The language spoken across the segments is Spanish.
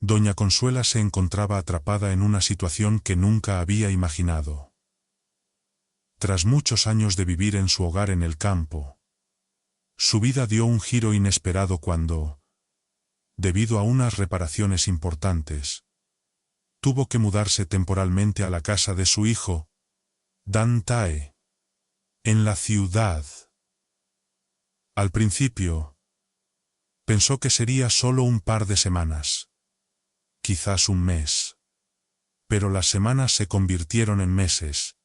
Doña Consuela se encontraba atrapada en una situación que nunca había imaginado. Tras muchos años de vivir en su hogar en el campo, su vida dio un giro inesperado cuando, debido a unas reparaciones importantes, tuvo que mudarse temporalmente a la casa de su hijo, Dan Tae, en la ciudad. Al principio, pensó que sería solo un par de semanas, quizás un mes. Pero las semanas se convirtieron en meses,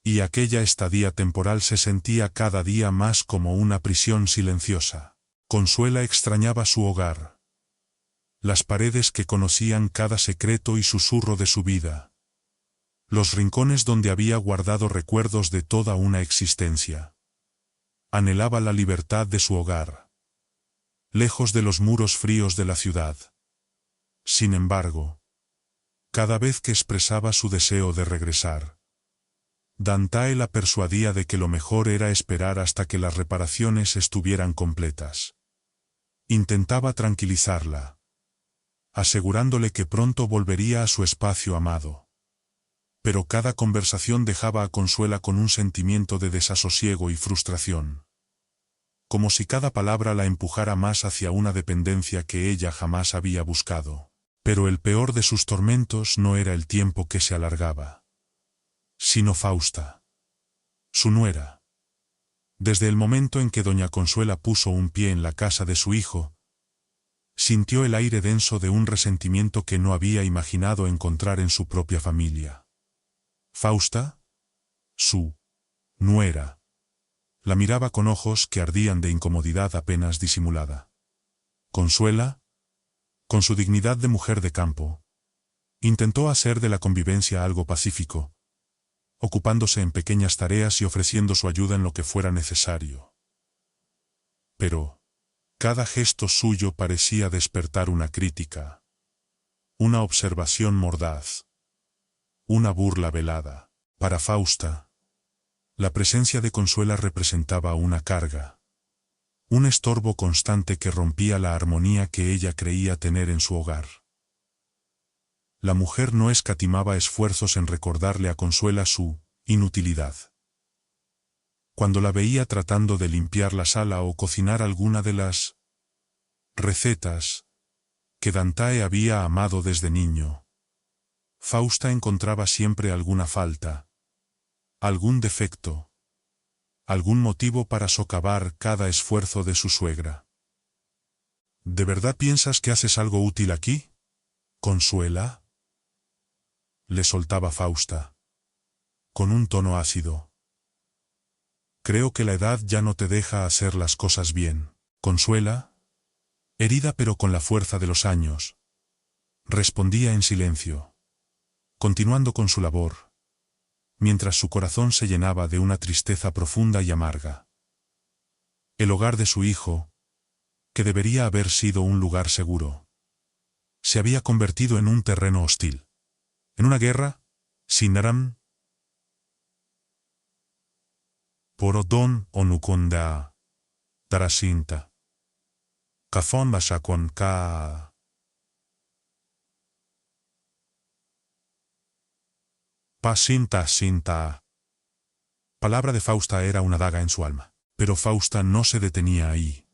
y aquella estadía temporal se sentía cada día más como una prisión silenciosa. Consuela extrañaba su hogar, las paredes que conocían cada secreto y susurro de su vida, los rincones donde había guardado recuerdos de toda una existencia. Anhelaba la libertad de su hogar, lejos de los muros fríos de la ciudad. Sin embargo, cada vez que expresaba su deseo de regresar, Dan Tae la persuadía de que lo mejor era esperar hasta que las reparaciones estuvieran completas. Intentaba tranquilizarla, asegurándole que pronto volvería a su espacio amado. Pero cada conversación dejaba a Consuela con un sentimiento de desasosiego y frustración. Como si cada palabra la empujara más hacia una dependencia que ella jamás había buscado. Pero el peor de sus tormentos no era el tiempo que se alargaba, sino Fausta, su nuera. Desde el momento en que doña Consuela puso un pie en la casa de su hijo, sintió el aire denso de un resentimiento que no había imaginado encontrar en su propia familia. Fausta, su nuera, la miraba con ojos que ardían de incomodidad apenas disimulada. Consuela, con su dignidad de mujer de campo, intentó hacer de la convivencia algo pacífico, ocupándose en pequeñas tareas y ofreciendo su ayuda en lo que fuera necesario. Pero cada gesto suyo parecía despertar una crítica, una observación mordaz, una burla velada. Para Fausta, la presencia de Consuela representaba una carga, un estorbo constante que rompía la armonía que ella creía tener en su hogar. La mujer no escatimaba esfuerzos en recordarle a Consuela su inutilidad. Cuando la veía tratando de limpiar la sala o cocinar alguna de las recetas que Dan Tae había amado desde niño, Fausta encontraba siempre alguna falta, algún defecto, algún motivo para socavar cada esfuerzo de su suegra. ¿De verdad piensas que haces algo útil aquí, Consuela?, le soltaba Fausta, con un tono ácido. Creo que la edad ya no te deja hacer las cosas bien. Consuela, herida pero con la fuerza de los años, respondía en silencio, continuando con su labor, mientras su corazón se llenaba de una tristeza profunda y amarga. El hogar de su hijo, que debería haber sido un lugar seguro, se había convertido en un terreno hostil, en una guerra, Sinaram, Porodon Onukonda, Tarasinta, Kafon Basakon Ka. Pasinta Sinta. Palabra de Fausta era una daga en su alma, pero Fausta no se detenía ahí.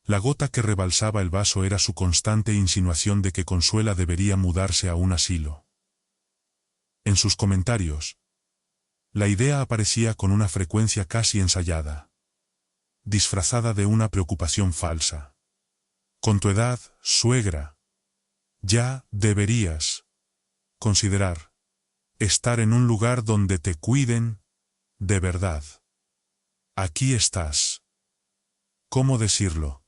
La gota que rebalsaba el vaso era su constante insinuación de que Consuela debería mudarse a un asilo. En sus comentarios, la idea aparecía con una frecuencia casi ensayada, disfrazada de una preocupación falsa. Con tu edad, suegra, ya deberías considerar estar en un lugar donde te cuiden, de verdad. Aquí estás. ¿Cómo decirlo?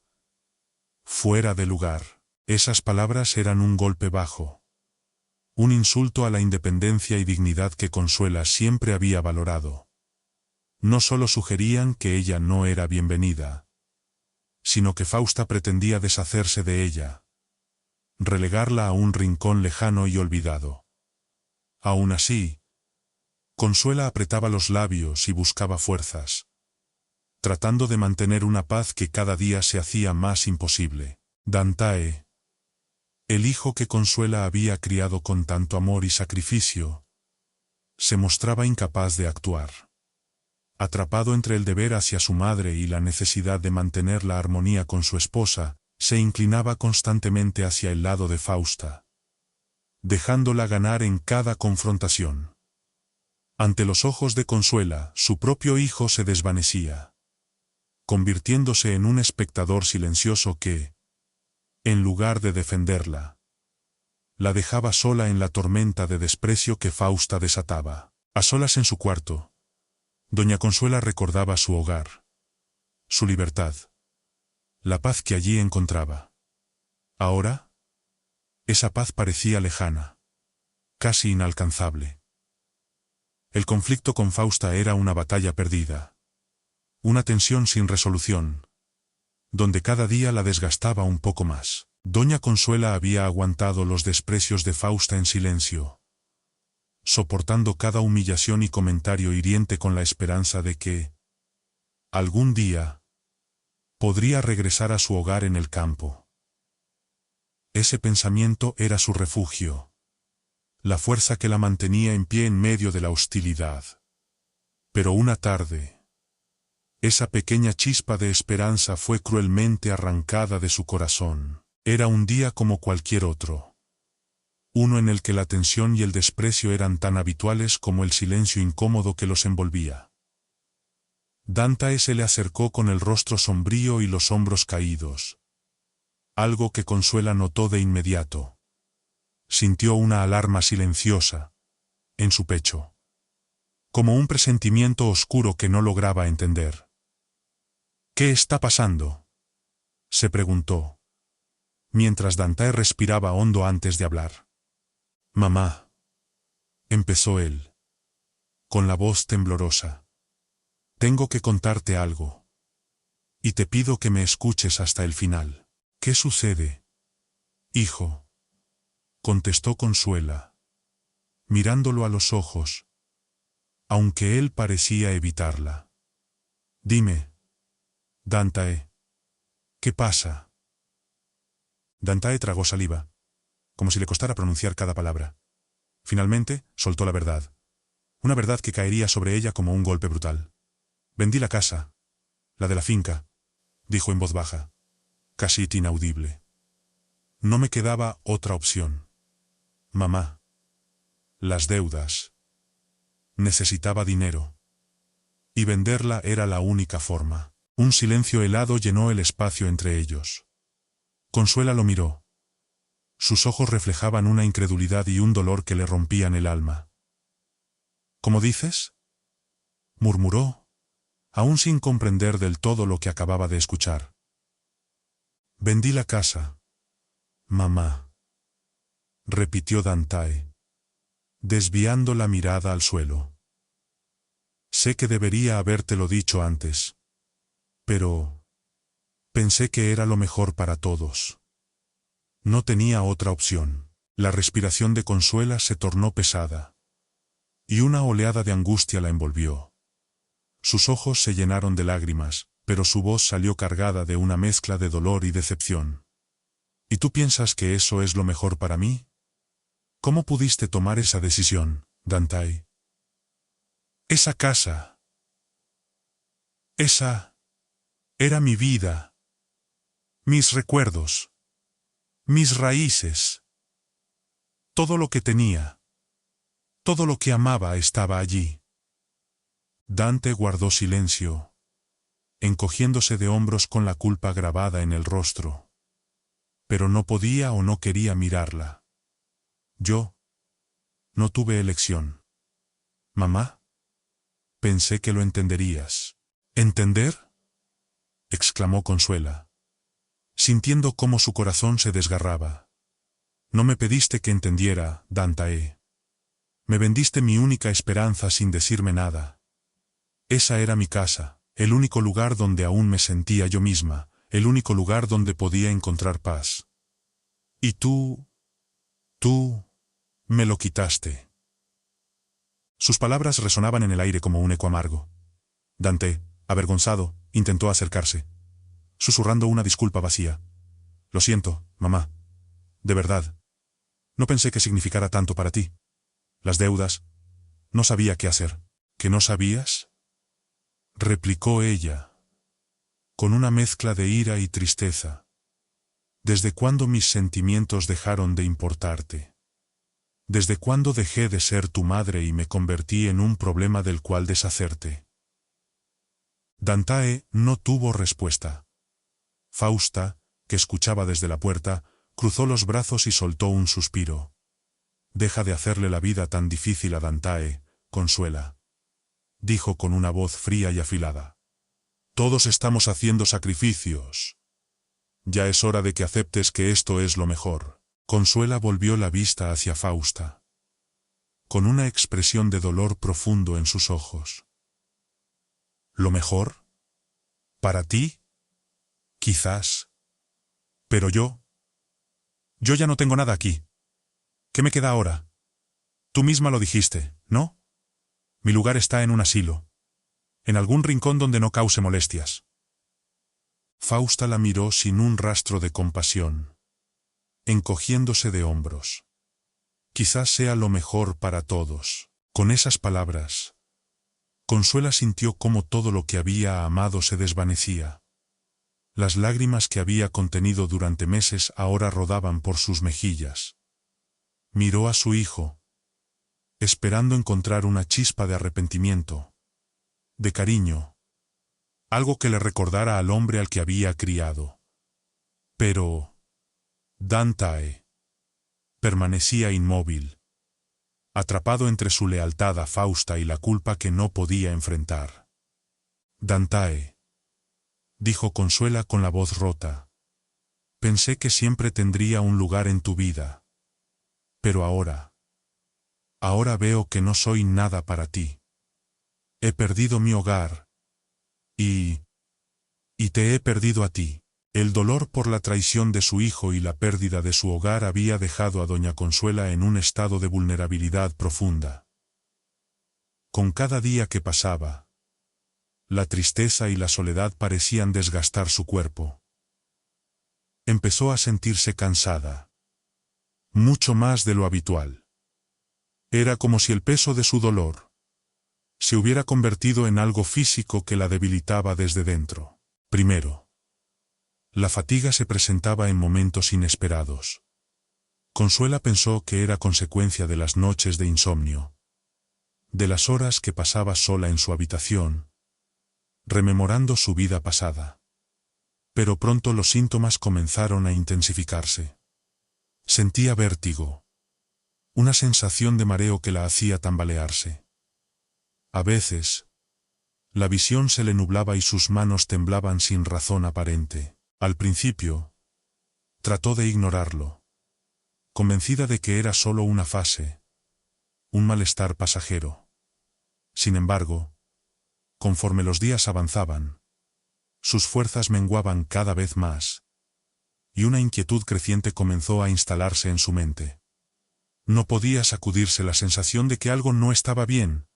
Fuera de lugar. Esas palabras eran un golpe bajo, un insulto a la independencia y dignidad que Consuela siempre había valorado. No solo sugerían que ella no era bienvenida, sino que Fausta pretendía deshacerse de ella, relegarla a un rincón lejano y olvidado. Aún así, Consuela apretaba los labios y buscaba fuerzas, tratando de mantener una paz que cada día se hacía más imposible. Dan Tae, El hijo que Consuela había criado con tanto amor y sacrificio, se mostraba incapaz de actuar. Atrapado entre el deber hacia su madre y la necesidad de mantener la armonía con su esposa, se inclinaba constantemente hacia el lado de Fausta, dejándola ganar en cada confrontación. Ante los ojos de Consuela, su propio hijo se desvanecía, convirtiéndose en un espectador silencioso que, en lugar de defenderla, la dejaba sola en la tormenta de desprecio que Fausta desataba. A solas en su cuarto, doña Consuela recordaba su hogar, su libertad, la paz que allí encontraba. Ahora, esa paz parecía lejana, casi inalcanzable. El conflicto con Fausta era una batalla perdida, una tensión sin resolución, donde cada día la desgastaba un poco más. Doña Consuela había aguantado los desprecios de Fausta en silencio, soportando cada humillación y comentario hiriente con la esperanza de que, algún día, podría regresar a su hogar en el campo. Ese pensamiento era su refugio, la fuerza que la mantenía en pie en medio de la hostilidad. Pero una tarde, esa pequeña chispa de esperanza fue cruelmente arrancada de su corazón. Era un día como cualquier otro, uno en el que la tensión y el desprecio eran tan habituales como el silencio incómodo que los envolvía. Dantae se le acercó con el rostro sombrío y los hombros caídos, algo que Consuela notó de inmediato. Sintió una alarma silenciosa en su pecho, como un presentimiento oscuro que no lograba entender. ¿Qué está pasando?, se preguntó, mientras Dantae respiraba hondo antes de hablar. Mamá, empezó él, con la voz temblorosa. Tengo que contarte algo, y te pido que me escuches hasta el final. ¿Qué sucede, hijo?, contestó Consuela, mirándolo a los ojos, aunque él parecía evitarla. Dime, Dantae, ¿qué pasa? Dantae tragó saliva, como si le costara pronunciar cada palabra. Finalmente, soltó la verdad. Una verdad que caería sobre ella como un golpe brutal. Vendí la casa, la de la finca, dijo en voz baja, casi inaudible. No me quedaba otra opción. Mamá. Las deudas. Necesitaba dinero. Y venderla era la única forma. Un silencio helado llenó el espacio entre ellos. Consuela lo miró. Sus ojos reflejaban una incredulidad y un dolor que le rompían el alma. ¿Cómo dices?, murmuró, aún sin comprender del todo lo que acababa de escuchar. Vendí la casa, mamá, repitió Dantae, desviando la mirada al suelo. Sé que debería habértelo dicho antes, pero pensé que era lo mejor para todos. No tenía otra opción. La respiración de Consuela se tornó pesada, y una oleada de angustia la envolvió. Sus ojos se llenaron de lágrimas, pero su voz salió cargada de una mezcla de dolor y decepción. ¿Y tú piensas que eso es lo mejor para mí? ¿Cómo pudiste tomar esa decisión, Dantae? Esa casa. Esa era mi vida. Mis recuerdos. Mis raíces. Todo lo que tenía. Todo lo que amaba estaba allí. Dante guardó silencio, encogiéndose de hombros con la culpa grabada en el rostro. Pero no podía o no quería mirarla. Yo no tuve elección. Mamá, pensé que lo entenderías. ¿Entender?, exclamó Consuela, sintiendo cómo su corazón se desgarraba. No me pediste que entendiera, Dantae. Me vendiste mi única esperanza sin decirme nada. Esa era mi casa, el único lugar donde aún me sentía yo misma, el único lugar donde podía encontrar paz. Y tú me lo quitaste. Sus palabras resonaban en el aire como un eco amargo. Dante, avergonzado, intentó acercarse, susurrando una disculpa vacía. Lo siento, mamá. De verdad. No pensé que significara tanto para ti. Las deudas. No sabía qué hacer. ¿Que no sabías? Replicó ella, con una mezcla de ira y tristeza. ¿Desde cuándo mis sentimientos dejaron de importarte? ¿Desde cuándo dejé de ser tu madre y me convertí en un problema del cual deshacerte? Dante no tuvo respuesta. Fausta, que escuchaba desde la puerta, cruzó los brazos y soltó un suspiro. Deja de hacerle la vida tan difícil a Dante, Consuela, dijo con una voz fría y afilada. Todos estamos haciendo sacrificios. Ya es hora de que aceptes que esto es lo mejor. Consuela volvió la vista hacia Fausta, con una expresión de dolor profundo en sus ojos. ¿Lo mejor? ¿Para ti? Quizás. Pero yo ya no tengo nada aquí. ¿Qué me queda ahora? Tú misma lo dijiste, ¿no? Mi lugar está en un asilo, en algún rincón donde no cause molestias. Fausta la miró sin un rastro de compasión, encogiéndose de hombros. Quizás sea lo mejor para todos. Con esas palabras, Consuela sintió cómo todo lo que había amado se desvanecía. Las lágrimas que había contenido durante meses ahora rodaban por sus mejillas. Miró a su hijo, esperando encontrar una chispa de arrepentimiento, de cariño, algo que le recordara al hombre al que había criado. Pero Dante permanecía inmóvil, atrapado entre su lealtad a Fausta y la culpa que no podía enfrentar. Dante, dijo Consuela con la voz rota, pensé que siempre tendría un lugar en tu vida. Pero ahora veo que no soy nada para ti. He perdido mi hogar. Y te he perdido a ti. El dolor por la traición de su hijo y la pérdida de su hogar había dejado a doña Consuela en un estado de vulnerabilidad profunda. Con cada día que pasaba, la tristeza y la soledad parecían desgastar su cuerpo. Empezó a sentirse cansada, mucho más de lo habitual. Era como si el peso de su dolor se hubiera convertido en algo físico que la debilitaba desde dentro. Primero, la fatiga se presentaba en momentos inesperados. Consuela pensó que era consecuencia de las noches de insomnio, de las horas que pasaba sola en su habitación, rememorando su vida pasada. Pero pronto los síntomas comenzaron a intensificarse. Sentía vértigo, una sensación de mareo que la hacía tambalearse. A veces, la visión se le nublaba y sus manos temblaban sin razón aparente. Al principio, trató de ignorarlo, convencida de que era solo una fase, un malestar pasajero. Sin embargo, conforme los días avanzaban, sus fuerzas menguaban cada vez más, y una inquietud creciente comenzó a instalarse en su mente. No podía sacudirse la sensación de que algo no estaba bien,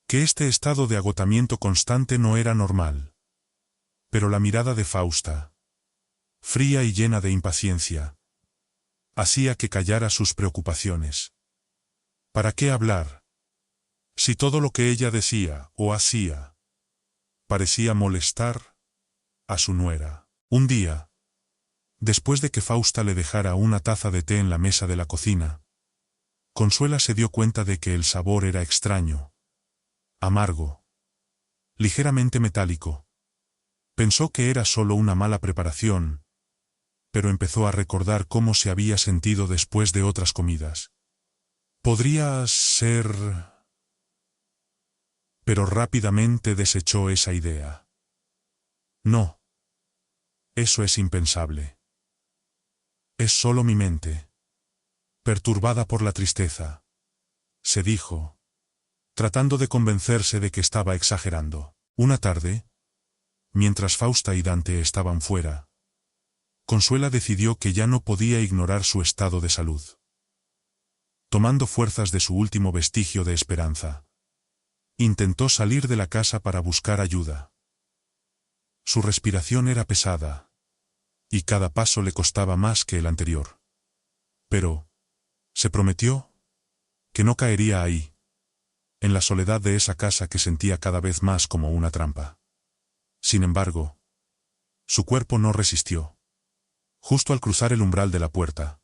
que este estado de agotamiento constante no era normal. Pero la mirada de Fausta, fría y llena de impaciencia, hacía que callara sus preocupaciones. ¿Para qué hablar? Si todo lo que ella decía o hacía parecía molestar a su nuera. Un día, después de que Fausta le dejara una taza de té en la mesa de la cocina, Consuela se dio cuenta de que el sabor era extraño, amargo, ligeramente metálico. Pensó que era solo una mala preparación, pero empezó a recordar cómo se había sentido después de otras comidas. Podría ser... Pero rápidamente desechó esa idea. No. Eso es impensable. Es solo mi mente, perturbada por la tristeza, se dijo, tratando de convencerse de que estaba exagerando. Una tarde, mientras Fausta y Dante estaban fuera, Consuela decidió que ya no podía ignorar su estado de salud. Tomando fuerzas de su último vestigio de esperanza, intentó salir de la casa para buscar ayuda. Su respiración era pesada, y cada paso le costaba más que el anterior. Pero se prometió que no caería ahí, en la soledad de esa casa que sentía cada vez más como una trampa. Sin embargo, su cuerpo no resistió. Justo al cruzar el umbral de la puerta,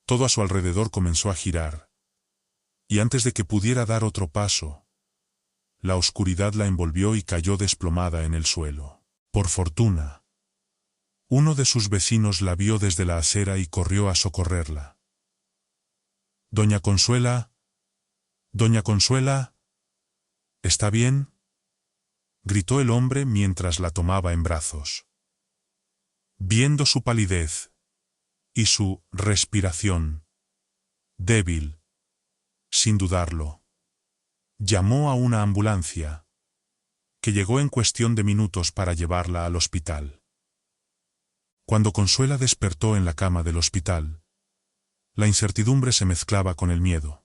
todo a su alrededor comenzó a girar. Y antes de que pudiera dar otro paso, la oscuridad la envolvió y cayó desplomada en el suelo. Por fortuna, uno de sus vecinos la vio desde la acera y corrió a socorrerla. «Doña Consuela, doña Consuela, ¿está bien?», gritó el hombre mientras la tomaba en brazos. Viendo su palidez y su respiración débil, sin dudarlo, llamó a una ambulancia, que llegó en cuestión de minutos para llevarla al hospital. Cuando Consuela despertó en la cama del hospital, la incertidumbre se mezclaba con el miedo.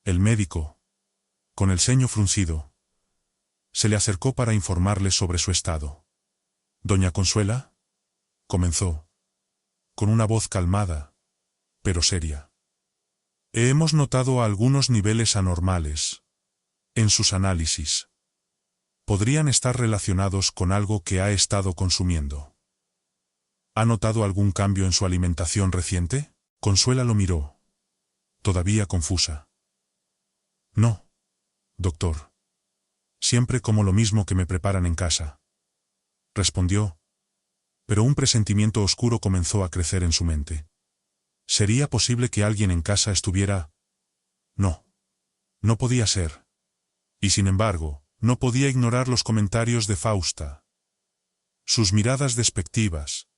El médico, con el ceño fruncido, se le acercó para informarle sobre su estado. «Doña Consuela», comenzó, con una voz calmada, pero seria. «Hemos notado algunos niveles anormales en sus análisis. Podrían estar relacionados con algo que ha estado consumiendo. ¿Ha notado algún cambio en su alimentación reciente?». Consuela lo miró, todavía confusa. «No, doctor. Siempre como lo mismo que me preparan en casa», respondió, pero un presentimiento oscuro comenzó a crecer en su mente. ¿Sería posible que alguien en casa estuviera? No. No podía ser. Y sin embargo, no podía ignorar los comentarios de Fausta. Sus miradas despectivas,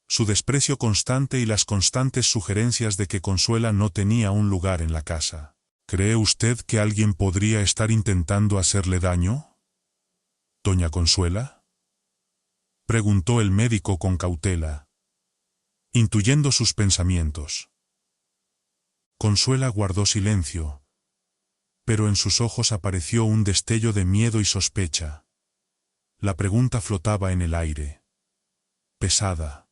su desprecio constante y las constantes sugerencias de que Consuela no tenía un lugar en la casa. «¿Cree usted que alguien podría estar intentando hacerle daño, doña Consuela?», preguntó el médico con cautela, intuyendo sus pensamientos. Consuela guardó silencio, pero en sus ojos apareció un destello de miedo y sospecha. La pregunta flotaba en el aire, pesada,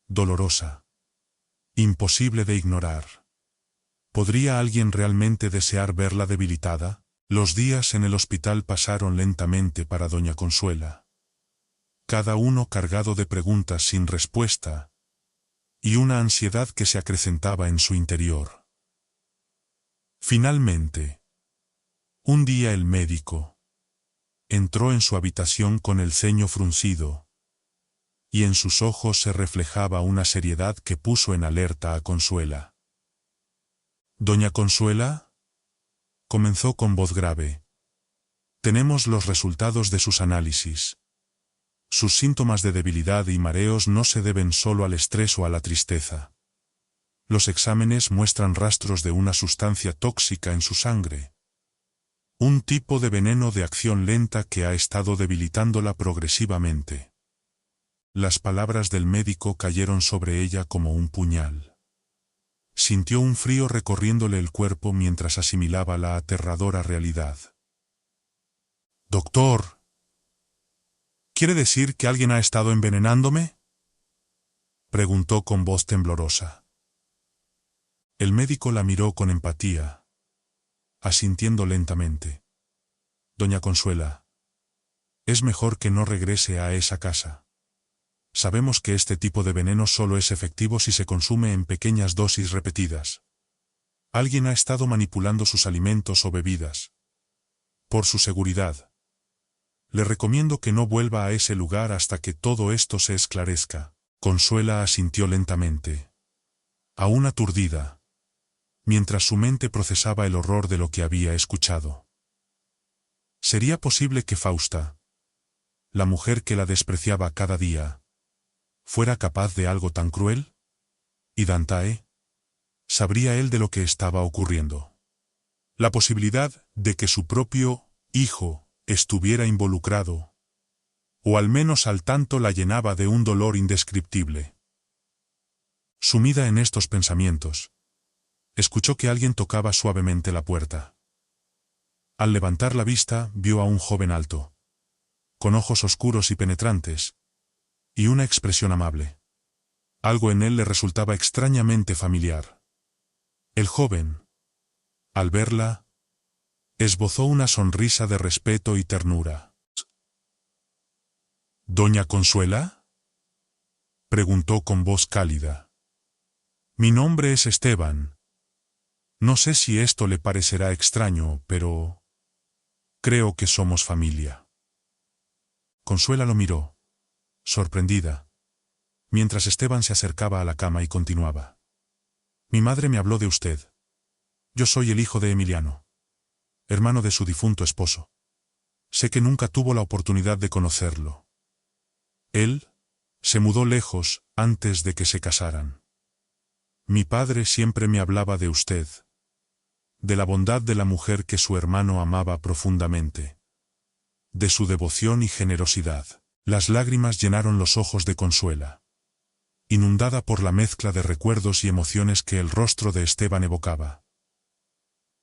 dolorosa, imposible de ignorar. ¿Podría alguien realmente desear verla debilitada? Los días en el hospital pasaron lentamente para doña Consuela, cada uno cargado de preguntas sin respuesta y una ansiedad que se acrecentaba en su interior. Finalmente, un día el médico entró en su habitación con el ceño fruncido, y en sus ojos se reflejaba una seriedad que puso en alerta a Consuela. «Doña Consuela», comenzó con voz grave, «tenemos los resultados de sus análisis. Sus síntomas de debilidad y mareos no se deben solo al estrés o a la tristeza. Los exámenes muestran rastros de una sustancia tóxica en su sangre. Un tipo de veneno de acción lenta que ha estado debilitándola progresivamente». Las palabras del médico cayeron sobre ella como un puñal. Sintió un frío recorriéndole el cuerpo mientras asimilaba la aterradora realidad. «Doctor, ¿quiere decir que alguien ha estado envenenándome?», preguntó con voz temblorosa. El médico la miró con empatía, asintiendo lentamente. «Doña Consuela, es mejor que no regrese a esa casa. Sabemos que este tipo de veneno solo es efectivo si se consume en pequeñas dosis repetidas. Alguien ha estado manipulando sus alimentos o bebidas. Por su seguridad, le recomiendo que no vuelva a ese lugar hasta que todo esto se esclarezca». Consuela asintió lentamente, aún aturdida, mientras su mente procesaba el horror de lo que había escuchado. ¿Sería posible que Fausta, la mujer que la despreciaba cada día, fuera capaz de algo tan cruel? ¿Y Dantae? ¿Sabría él de lo que estaba ocurriendo? La posibilidad de que su propio hijo estuviera involucrado, o al menos al tanto, la llenaba de un dolor indescriptible. Sumida en estos pensamientos, escuchó que alguien tocaba suavemente la puerta. Al levantar la vista, vio a un joven alto, con ojos oscuros y penetrantes, y una expresión amable. Algo en él le resultaba extrañamente familiar. El joven, al verla, esbozó una sonrisa de respeto y ternura. ¿Doña Consuela?, preguntó con voz cálida. Mi nombre es Esteban. No sé si esto le parecerá extraño, pero creo que somos familia. Consuela lo miró, sorprendida, mientras Esteban se acercaba a la cama y continuaba. Mi madre me habló de usted. Yo soy el hijo de Emiliano, hermano de su difunto esposo. Sé que nunca tuvo la oportunidad de conocerlo. Él se mudó lejos antes de que se casaran. Mi padre siempre me hablaba de usted, de la bondad de la mujer que su hermano amaba profundamente, de su devoción y generosidad. Las lágrimas llenaron los ojos de Consuela, inundada por la mezcla de recuerdos y emociones que el rostro de Esteban evocaba.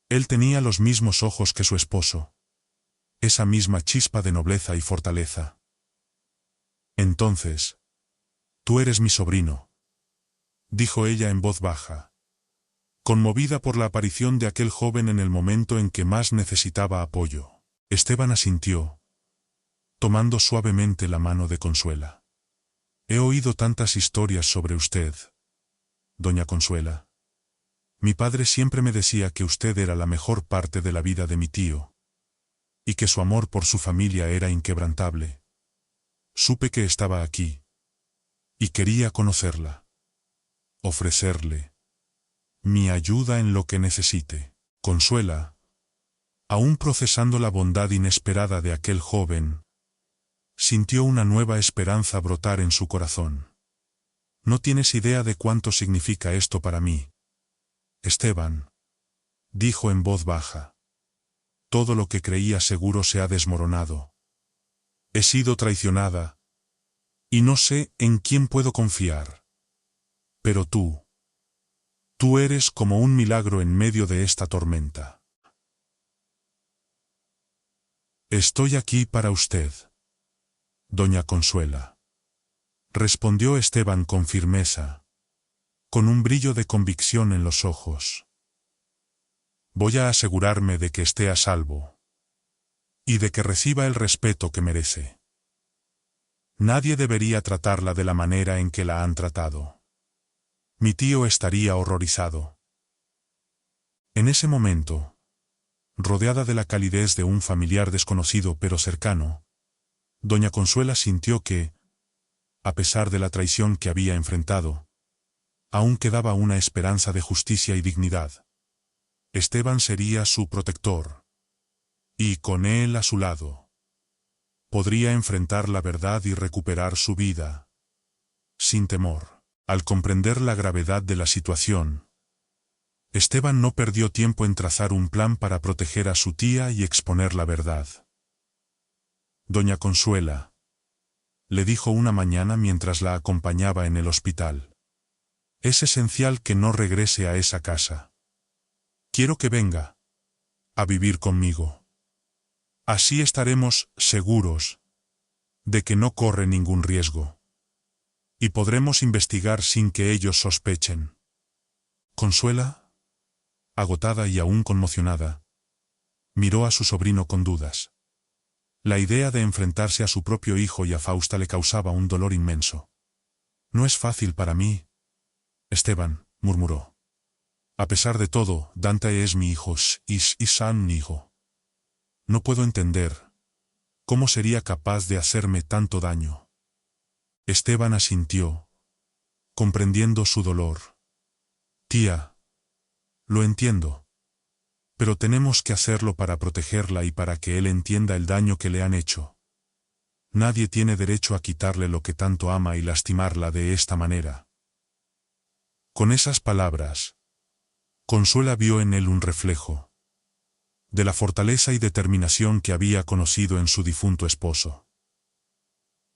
Él tenía los mismos ojos que su esposo, esa misma chispa de nobleza y fortaleza. Entonces, tú eres mi sobrino, dijo ella en voz baja, conmovida por la aparición de aquel joven en el momento en que más necesitaba apoyo. Esteban asintió, tomando suavemente la mano de Consuela. He oído tantas historias sobre usted, doña Consuela. Mi padre siempre me decía que usted era la mejor parte de la vida de mi tío, y que su amor por su familia era inquebrantable. Supe que estaba aquí, y quería conocerla, ofrecerle mi ayuda en lo que necesite. Consuela, aún procesando la bondad inesperada de aquel joven, sintió una nueva esperanza brotar en su corazón. No tienes idea de cuánto significa esto para mí, Esteban, dijo en voz baja. Todo lo que creía seguro se ha desmoronado. He sido traicionada, y no sé en quién puedo confiar. Pero tú eres como un milagro en medio de esta tormenta. Estoy aquí para usted, doña Consuela, respondió Esteban con firmeza, con un brillo de convicción en los ojos. Voy a asegurarme de que esté a salvo, y de que reciba el respeto que merece. Nadie debería tratarla de la manera en que la han tratado. Mi tío estaría horrorizado. En ese momento, rodeada de la calidez de un familiar desconocido pero cercano, doña Consuela sintió que, a pesar de la traición que había enfrentado, aún quedaba una esperanza de justicia y dignidad. Esteban sería su protector, y con él a su lado, podría enfrentar la verdad y recuperar su vida, sin temor. Al comprender la gravedad de la situación, Esteban no perdió tiempo en trazar un plan para proteger a su tía y exponer la verdad. Doña Consuela, le dijo una mañana mientras la acompañaba en el hospital, es esencial que no regrese a esa casa. Quiero que venga a vivir conmigo. Así estaremos seguros de que no corre ningún riesgo, y podremos investigar sin que ellos sospechen. Consuela, agotada y aún conmocionada, miró a su sobrino con dudas. La idea de enfrentarse a su propio hijo y a Fausta le causaba un dolor inmenso. No es fácil para mí, Esteban, murmuró. A pesar de todo, Dante es mi hijo y San mi hijo. No puedo entender cómo sería capaz de hacerme tanto daño. Esteban asintió, comprendiendo su dolor. Tía, lo entiendo. Pero tenemos que hacerlo para protegerla y para que él entienda el daño que le han hecho. Nadie tiene derecho a quitarle lo que tanto ama y lastimarla de esta manera. Con esas palabras, Consuela vio en él un reflejo de la fortaleza y determinación que había conocido en su difunto esposo.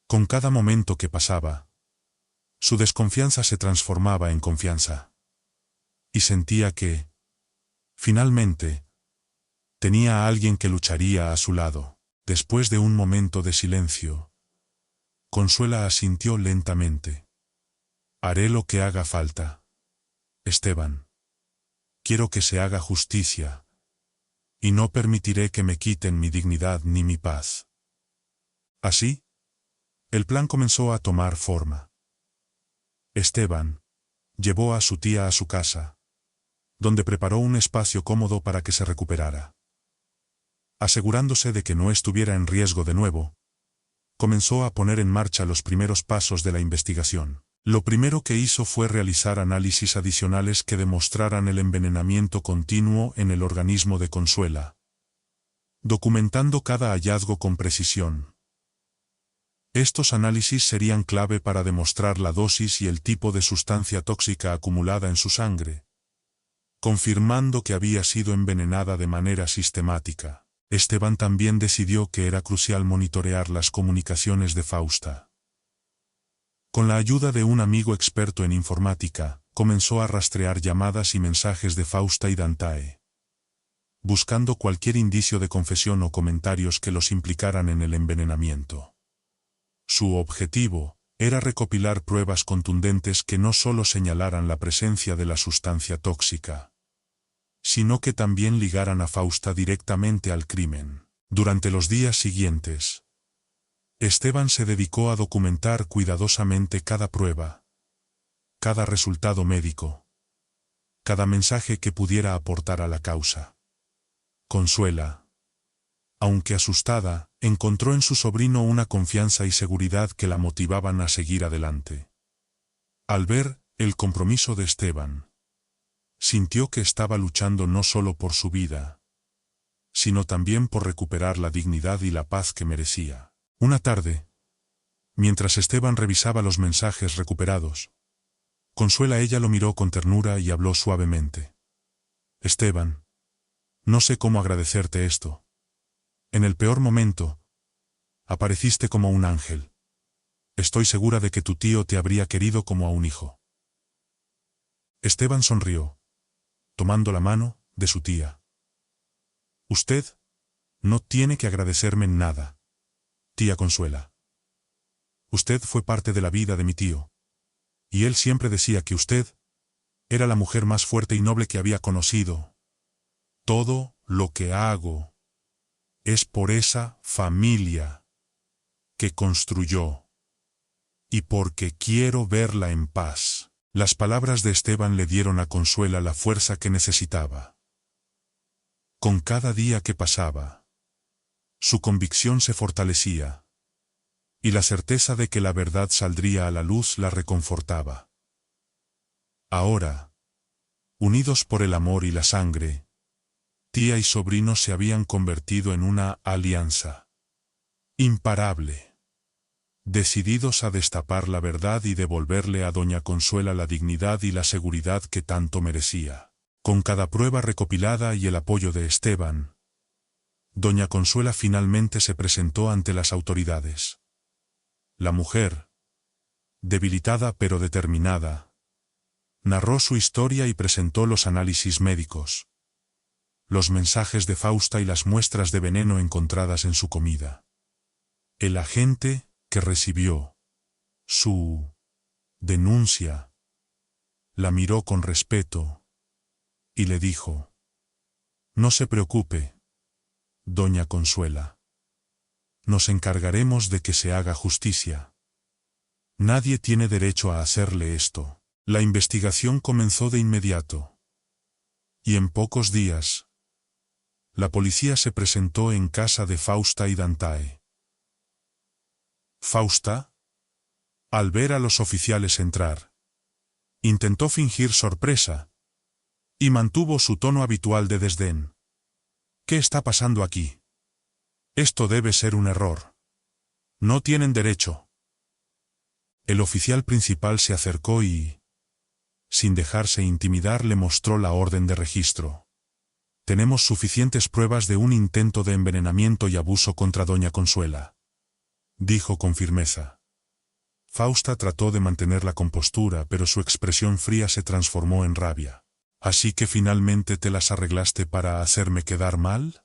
Con cada momento que pasaba, su desconfianza se transformaba en confianza. Y sentía que, finalmente, tenía a alguien que lucharía a su lado. Después de un momento de silencio, Consuela asintió lentamente. Haré lo que haga falta. Esteban. Quiero que se haga justicia. Y no permitiré que me quiten mi dignidad ni mi paz. Así, el plan comenzó a tomar forma. Esteban llevó a su tía a su casa, donde preparó un espacio cómodo para que se recuperara. Asegurándose de que no estuviera en riesgo de nuevo, comenzó a poner en marcha los primeros pasos de la investigación. Lo primero que hizo fue realizar análisis adicionales que demostraran el envenenamiento continuo en el organismo de Consuela, documentando cada hallazgo con precisión. Estos análisis serían clave para demostrar la dosis y el tipo de sustancia tóxica acumulada en su sangre, confirmando que había sido envenenada de manera sistemática. Esteban también decidió que era crucial monitorear las comunicaciones de Fausta. Con la ayuda de un amigo experto en informática, comenzó a rastrear llamadas y mensajes de Fausta y Dantae, buscando cualquier indicio de confesión o comentarios que los implicaran en el envenenamiento. Su objetivo era recopilar pruebas contundentes que no solo señalaran la presencia de la sustancia tóxica, sino que también ligaran a Fausta directamente al crimen. Durante los días siguientes, Esteban se dedicó a documentar cuidadosamente cada prueba, cada resultado médico, cada mensaje que pudiera aportar a la causa. Consuela, aunque asustada, encontró en su sobrino una confianza y seguridad que la motivaban a seguir adelante. Al ver el compromiso de Esteban, sintió que estaba luchando no solo por su vida, sino también por recuperar la dignidad y la paz que merecía. Una tarde, mientras Esteban revisaba los mensajes recuperados, Consuela ella lo miró con ternura y habló suavemente. Esteban, no sé cómo agradecerte esto. En el peor momento, apareciste como un ángel. Estoy segura de que tu tío te habría querido como a un hijo. Esteban sonrió, tomando la mano de su tía. Usted no tiene que agradecerme nada, tía Consuela. Usted fue parte de la vida de mi tío, y él siempre decía que usted era la mujer más fuerte y noble que había conocido. Todo lo que hago es por esa familia que construyó, y porque quiero verla en paz. Las palabras de Esteban le dieron a Consuela la fuerza que necesitaba. Con cada día que pasaba, su convicción se fortalecía, y la certeza de que la verdad saldría a la luz la reconfortaba. Ahora, unidos por el amor y la sangre, tía y sobrino se habían convertido en una alianza imparable, decididos a destapar la verdad y devolverle a doña Consuela la dignidad y la seguridad que tanto merecía. Con cada prueba recopilada y el apoyo de Esteban, doña Consuela finalmente se presentó ante las autoridades. La mujer, debilitada pero determinada, narró su historia y presentó los análisis médicos, los mensajes de Fausta y las muestras de veneno encontradas en su comida. El agente que recibió su denuncia la miró con respeto y le dijo: no se preocupe, doña Consuela. Nos encargaremos de que se haga justicia. Nadie tiene derecho a hacerle esto. La investigación comenzó de inmediato, y en pocos días, la policía se presentó en casa de Fausta y Dantae. Fausta, al ver a los oficiales entrar, intentó fingir sorpresa, y mantuvo su tono habitual de desdén. ¿Qué está pasando aquí? Esto debe ser un error. No tienen derecho. El oficial principal se acercó y, sin dejarse intimidar, le mostró la orden de registro. Tenemos suficientes pruebas de un intento de envenenamiento y abuso contra doña Consuela, dijo con firmeza. Fausta trató de mantener la compostura, pero su expresión fría se transformó en rabia. ¿Así que finalmente te las arreglaste para hacerme quedar mal?,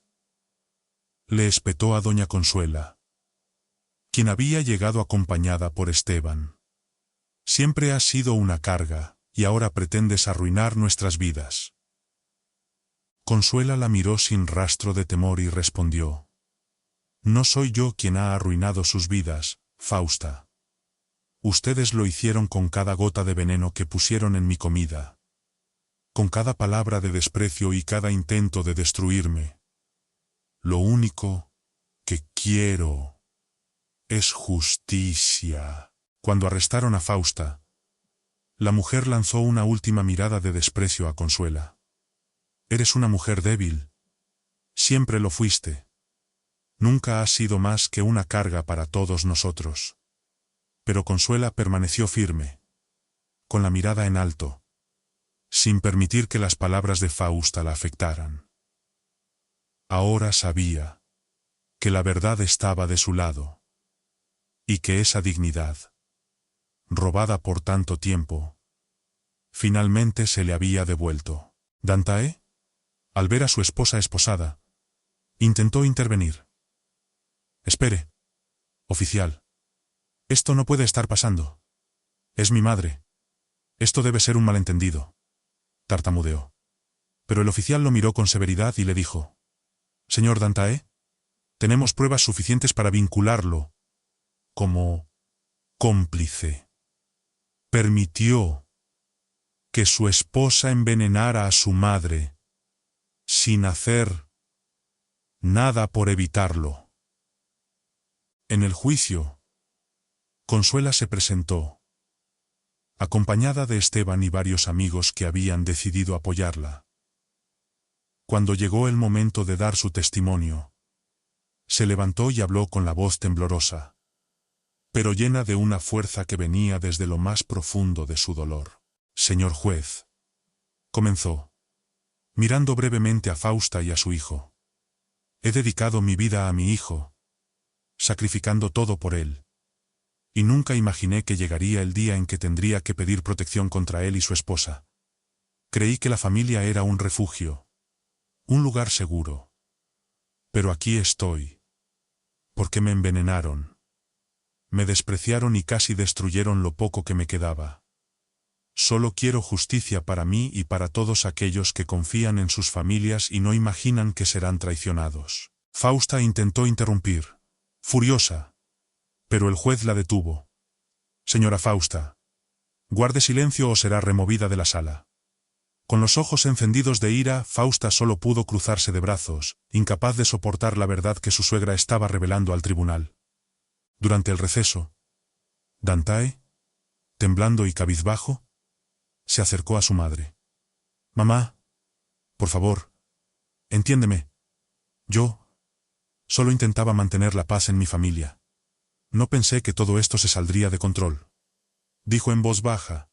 le espetó a doña Consuela, quien había llegado acompañada por Esteban. Siempre has sido una carga, y ahora pretendes arruinar nuestras vidas. Consuela la miró sin rastro de temor y respondió: No soy yo quien ha arruinado sus vidas, Fausta. Ustedes lo hicieron con cada gota de veneno que pusieron en mi comida, con cada palabra de desprecio y cada intento de destruirme. Lo único que quiero es justicia. Cuando arrestaron a Fausta, la mujer lanzó una última mirada de desprecio a Consuela. Eres una mujer débil. Siempre lo fuiste. Nunca has sido más que una carga para todos nosotros. Pero Consuela permaneció firme, con la mirada en alto, sin permitir que las palabras de Fausta la afectaran. Ahora sabía que la verdad estaba de su lado, y que esa dignidad, robada por tanto tiempo, finalmente se le había devuelto. Dantae, al ver a su esposa esposada, intentó intervenir. Espere, oficial. Esto no puede estar pasando. Es mi madre. Esto debe ser un malentendido. Tartamudeó. Pero el oficial lo miró con severidad y le dijo: Señor Dantae, tenemos pruebas suficientes para vincularlo como cómplice. Permitió que su esposa envenenara a su madre sin hacer nada por evitarlo. En el juicio, Consuela se presentó, acompañada de Esteban y varios amigos que habían decidido apoyarla. Cuando llegó el momento de dar su testimonio, se levantó y habló con la voz temblorosa, pero llena de una fuerza que venía desde lo más profundo de su dolor. Señor juez, comenzó, mirando brevemente a Fausta y a su hijo. He dedicado mi vida a mi hijo, sacrificando todo por él. Y nunca imaginé que llegaría el día en que tendría que pedir protección contra él y su esposa. Creí que la familia era un refugio, un lugar seguro. Pero aquí estoy, porque me envenenaron. Me despreciaron y casi destruyeron lo poco que me quedaba. Solo quiero justicia para mí y para todos aquellos que confían en sus familias y no imaginan que serán traicionados. Fausta intentó interrumpir, furiosa, pero el juez la detuvo. Señora Fausta, guarde silencio o será removida de la sala. Con los ojos encendidos de ira, Fausta solo pudo cruzarse de brazos, incapaz de soportar la verdad que su suegra estaba revelando al tribunal. Durante el receso, Dantae, temblando y cabizbajo, se acercó a su madre. Mamá, por favor, entiéndeme. Yo solo intentaba mantener la paz en mi familia. No pensé que todo esto se saldría de control. Dijo en voz baja,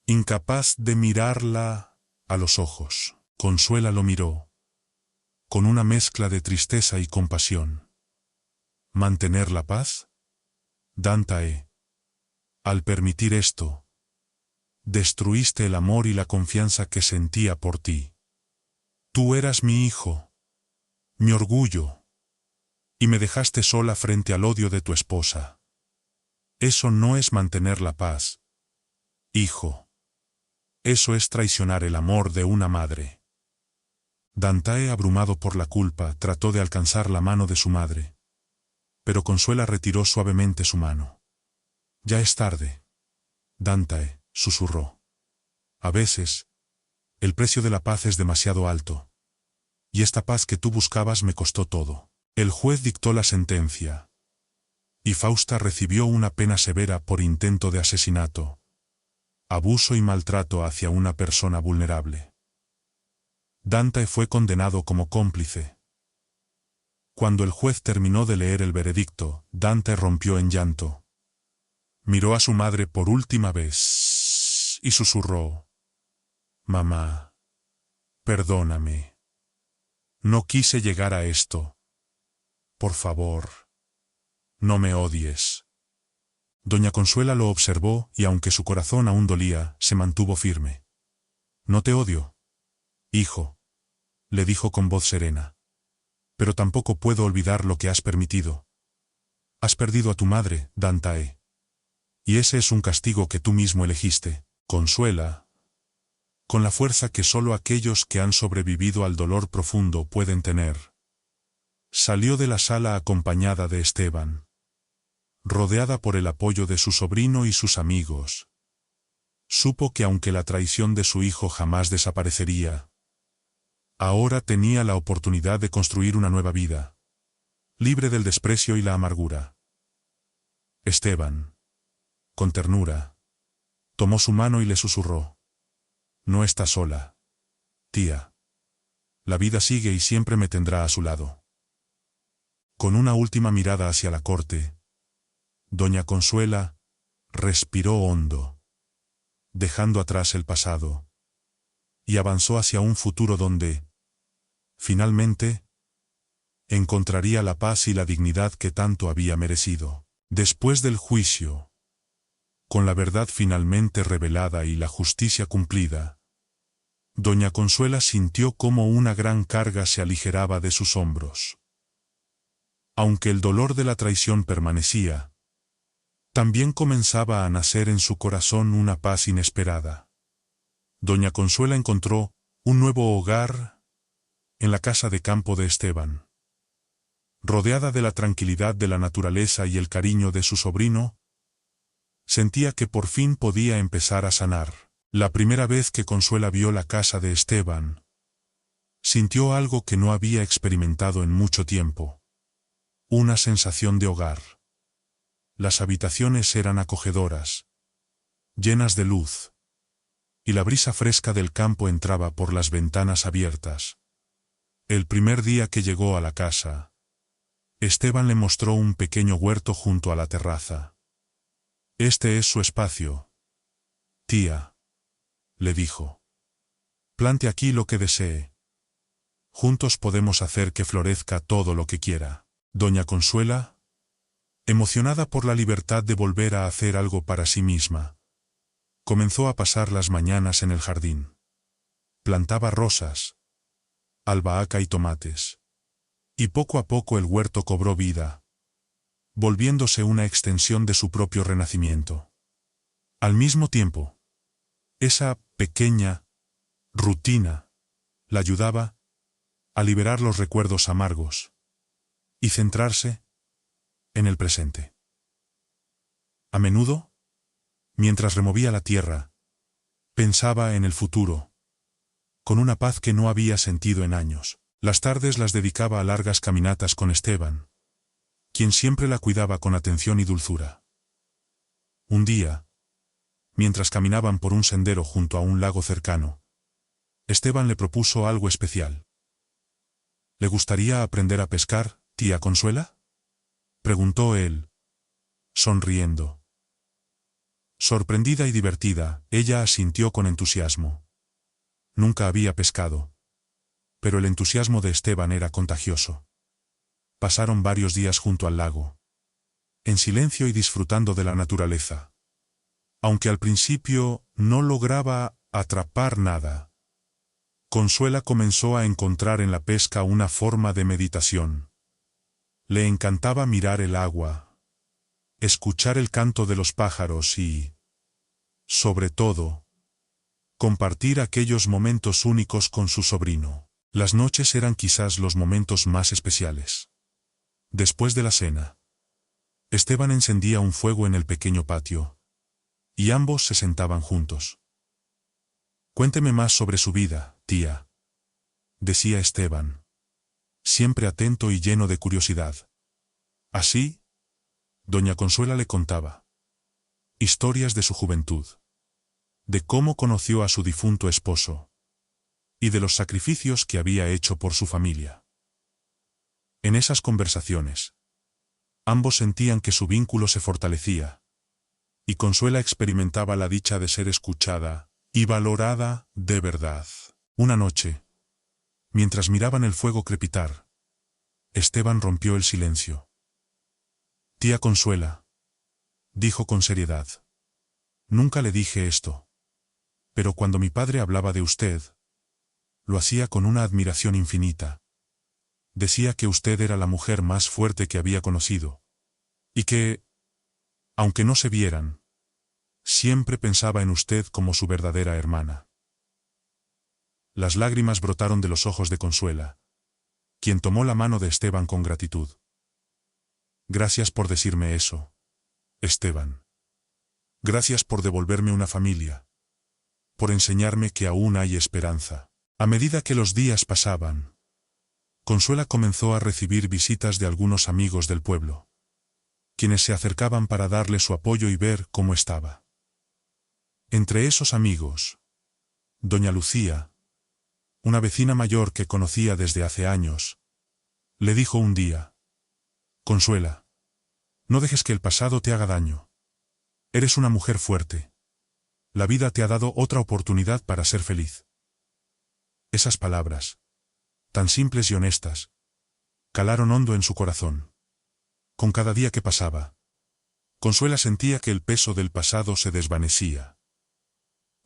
incapaz de mirarla a los ojos. Consuela lo miró, con una mezcla de tristeza y compasión. ¿Mantener la paz? Dantae, al permitir esto, destruiste el amor y la confianza que sentía por ti. Tú eras mi hijo, mi orgullo, y me dejaste sola frente al odio de tu esposa. Eso no es mantener la paz, hijo. Eso es traicionar el amor de una madre. Dantae, abrumado por la culpa, trató de alcanzar la mano de su madre, pero Consuela retiró suavemente su mano. Ya es tarde, Dantae, susurró. A veces, el precio de la paz es demasiado alto. Y esta paz que tú buscabas me costó todo. El juez dictó la sentencia, y Fausta recibió una pena severa por intento de asesinato, abuso y maltrato hacia una persona vulnerable. Dantae fue condenado como cómplice. Cuando el juez terminó de leer el veredicto, Dantae rompió en llanto. Miró a su madre por última vez y susurró: Mamá, perdóname. No quise llegar a esto. Por favor, no me odies. Doña Consuela lo observó y aunque su corazón aún dolía, se mantuvo firme. No te odio, hijo, le dijo con voz serena. Pero tampoco puedo olvidar lo que has permitido. Has perdido a tu madre, Dantae. Y ese es un castigo que tú mismo elegiste. Consuela, con la fuerza que solo aquellos que han sobrevivido al dolor profundo pueden tener. Salió de la sala acompañada de Esteban, rodeada por el apoyo de su sobrino y sus amigos. Supo que aunque la traición de su hijo jamás desaparecería, ahora tenía la oportunidad de construir una nueva vida, libre del desprecio y la amargura. Esteban, con ternura, tomó su mano y le susurró: «No está sola, tía. La vida sigue y siempre me tendrá a su lado». Con una última mirada hacia la corte, doña Consuela respiró hondo, dejando atrás el pasado, y avanzó hacia un futuro donde, finalmente, encontraría la paz y la dignidad que tanto había merecido. Después del juicio, con la verdad finalmente revelada y la justicia cumplida, doña Consuela sintió cómo una gran carga se aligeraba de sus hombros. Aunque el dolor de la traición permanecía, también comenzaba a nacer en su corazón una paz inesperada. Doña Consuela encontró un nuevo hogar en la casa de campo de Esteban. Rodeada de la tranquilidad de la naturaleza y el cariño de su sobrino, sentía que por fin podía empezar a sanar. La primera vez que Consuela vio la casa de Esteban, sintió algo que no había experimentado en mucho tiempo. Una sensación de hogar. Las habitaciones eran acogedoras, llenas de luz, y la brisa fresca del campo entraba por las ventanas abiertas. El primer día que llegó a la casa, Esteban le mostró un pequeño huerto junto a la terraza. «Este es su espacio, tía», le dijo. «Plante aquí lo que desee. Juntos podemos hacer que florezca todo lo que quiera». Doña Consuela, emocionada por la libertad de volver a hacer algo para sí misma, comenzó a pasar las mañanas en el jardín. Plantaba rosas, albahaca y tomates. Y poco a poco el huerto cobró vida, volviéndose una extensión de su propio renacimiento. Al mismo tiempo, esa pequeña rutina la ayudaba a liberar los recuerdos amargos y centrarse en el presente. A menudo, mientras removía la tierra, pensaba en el futuro, con una paz que no había sentido en años. Las tardes las dedicaba a largas caminatas con Esteban, quien siempre la cuidaba con atención y dulzura. Un día, mientras caminaban por un sendero junto a un lago cercano, Esteban le propuso algo especial. «¿Le gustaría aprender a pescar, tía Consuela?», preguntó él, sonriendo. Sorprendida y divertida, ella asintió con entusiasmo. Nunca había pescado, pero el entusiasmo de Esteban era contagioso. Pasaron varios días junto al lago, en silencio y disfrutando de la naturaleza. Aunque al principio no lograba atrapar nada, Consuela comenzó a encontrar en la pesca una forma de meditación. Le encantaba mirar el agua, escuchar el canto de los pájaros y, sobre todo, compartir aquellos momentos únicos con su sobrino. Las noches eran quizás los momentos más especiales. Después de la cena, Esteban encendía un fuego en el pequeño patio, y ambos se sentaban juntos. «Cuénteme más sobre su vida, tía», decía Esteban, siempre atento y lleno de curiosidad. Así, doña Consuela le contaba historias de su juventud, de cómo conoció a su difunto esposo, y de los sacrificios que había hecho por su familia. En esas conversaciones, ambos sentían que su vínculo se fortalecía, y Consuela experimentaba la dicha de ser escuchada y valorada de verdad. Una noche, mientras miraban el fuego crepitar, Esteban rompió el silencio. «Tía Consuela», dijo con seriedad, «nunca le dije esto, pero cuando mi padre hablaba de usted, lo hacía con una admiración infinita. Decía que usted era la mujer más fuerte que había conocido, y que, aunque no se vieran, Siempre pensaba en usted como su verdadera hermana. Las lágrimas brotaron de los ojos de Consuela, quien tomó la mano de Esteban con gratitud. Gracias por decirme eso, Esteban. Gracias por devolverme una familia. Por enseñarme que aún hay esperanza. A medida que los días pasaban, Consuela comenzó a recibir visitas de algunos amigos del pueblo, quienes se acercaban para darle su apoyo y ver cómo estaba. Entre esos amigos, doña Lucía, una vecina mayor que conocía desde hace años, le dijo un día: Consuela, no dejes que el pasado te haga daño. Eres una mujer fuerte. La vida te ha dado otra oportunidad para ser feliz. Esas palabras, tan simples y honestas, calaron hondo en su corazón. Con cada día que pasaba, Consuela sentía que el peso del pasado se desvanecía,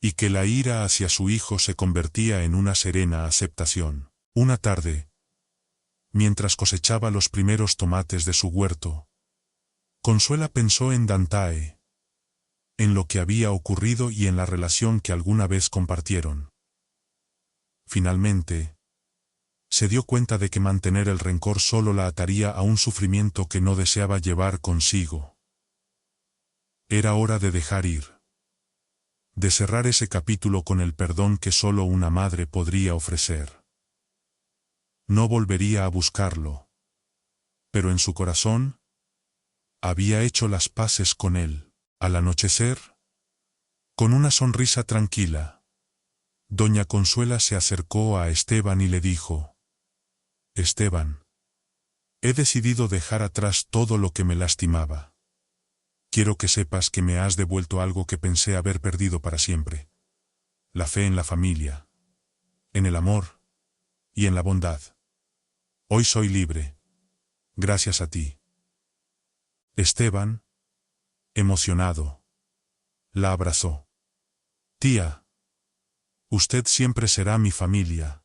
y que la ira hacia su hijo se convertía en una serena aceptación. Una tarde, mientras cosechaba los primeros tomates de su huerto, Consuela pensó en Dantae, en lo que había ocurrido y en la relación que alguna vez compartieron. Finalmente, se dio cuenta de que mantener el rencor solo la ataría a un sufrimiento que no deseaba llevar consigo. Era hora de dejar ir, de cerrar ese capítulo con el perdón que solo una madre podría ofrecer. No volvería a buscarlo, pero en su corazón había hecho las paces con él. Al anochecer, con una sonrisa tranquila, doña Consuela se acercó a Esteban y le dijo: Esteban, he decidido dejar atrás todo lo que me lastimaba. Quiero que sepas que me has devuelto algo que pensé haber perdido para siempre: la fe en la familia, en el amor y en la bondad. Hoy soy libre, gracias a ti. Esteban, emocionado, la abrazó. Tía, usted siempre será mi familia.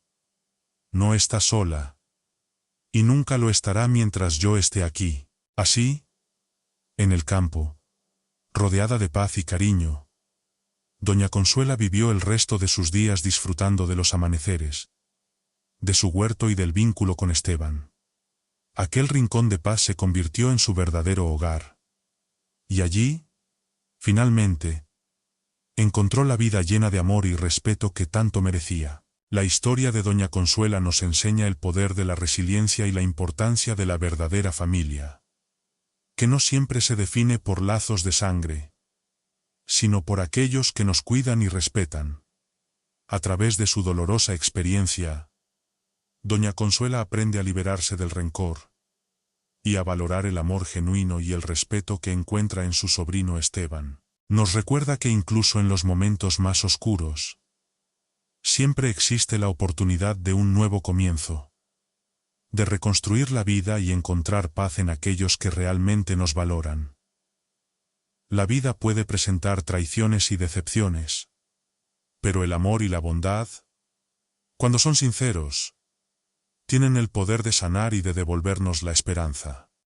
No está sola, y nunca lo estará mientras yo esté aquí. Así, en el campo, rodeada de paz y cariño, doña Consuela vivió el resto de sus días disfrutando de los amaneceres, de su huerto y del vínculo con Esteban. Aquel rincón de paz se convirtió en su verdadero hogar. Y allí, finalmente, encontró la vida llena de amor y respeto que tanto merecía. La historia de doña Consuela nos enseña el poder de la resiliencia y la importancia de la verdadera familia, que no siempre se define por lazos de sangre, sino por aquellos que nos cuidan y respetan. A través de su dolorosa experiencia, doña Consuela aprende a liberarse del rencor y a valorar el amor genuino y el respeto que encuentra en su sobrino Esteban. Nos recuerda que incluso en los momentos más oscuros, siempre existe la oportunidad de un nuevo comienzo, de reconstruir la vida y encontrar paz en aquellos que realmente nos valoran. La vida puede presentar traiciones y decepciones, pero el amor y la bondad, cuando son sinceros, tienen el poder de sanar y de devolvernos la esperanza.